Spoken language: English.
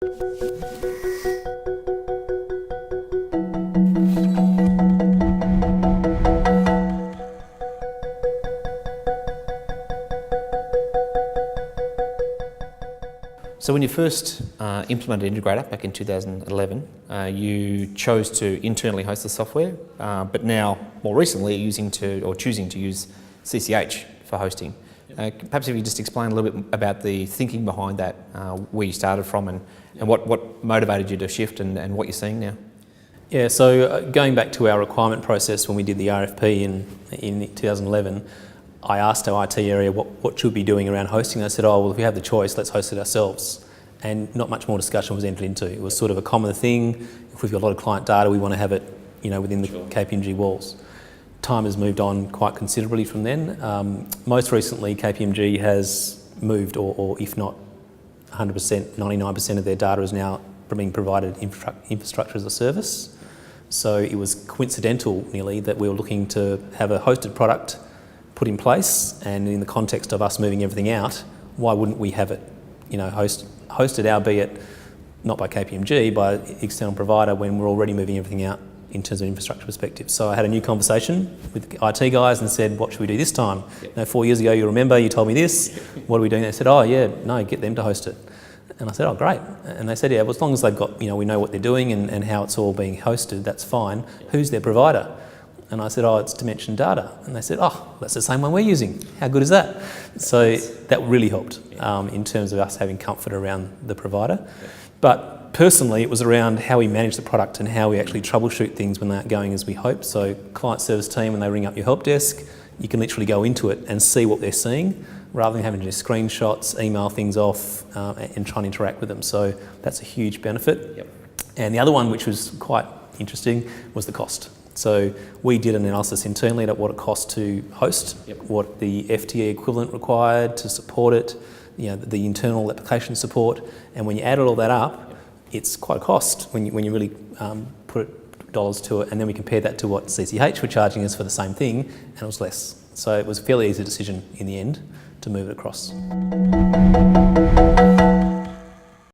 So when you first implemented Integrator back in 2011, you chose to internally host the software, but now, more recently, choosing to use CCH for hosting. Perhaps if you just explain a little bit about the thinking behind that, where you started from and what motivated you to shift and what you're seeing now. Yeah, so going back to our requirement process when we did the RFP in 2011, I asked our IT area what should we be doing around hosting. They said, oh, well, if we have the choice, let's host it ourselves. And not much more discussion was entered into. It was sort of a common thing. If we've got a lot of client data, we want to have it, within the KPMG walls. Time has moved on quite considerably from then. Most recently, KPMG has moved, or if not 100%, 99% of their data is now being provided infrastructure as a service. So it was coincidental, nearly, that we were looking to have a hosted product put in place, and in the context of us moving everything out, why wouldn't we have it, hosted, albeit not by KPMG, by an external provider, when we're already moving everything out in terms of infrastructure perspective. So I had a new conversation with the IT guys and said, what should we do this time? 4 years ago, you remember, you told me this. What are we doing? They said, oh yeah, no, get them to host it. And I said, oh great. And they said, yeah, well, as long as they've got, we know what they're doing and how it's all being hosted, that's fine. Who's their provider? And I said, oh, it's Dimension Data. And they said, oh, that's the same one we're using. How good is that? So that really helped in terms of us having comfort around the provider. But personally, it was around how we manage the product and how we actually troubleshoot things when they aren't going as we hope. So client service team, when they ring up your help desk, you can literally go into it and see what they're seeing, rather than having to do screenshots, email things off, and try and interact with them. So that's a huge benefit. And the other one, which was quite interesting, was the cost. So we did an analysis internally at what it cost to host, what the FTE equivalent required to support it, the internal application support, and when you added all that up, it's quite a cost when you really put dollars to it, and then we compared that to what CCH were charging us for the same thing, and it was less. So it was a fairly easy decision in the end to move it across.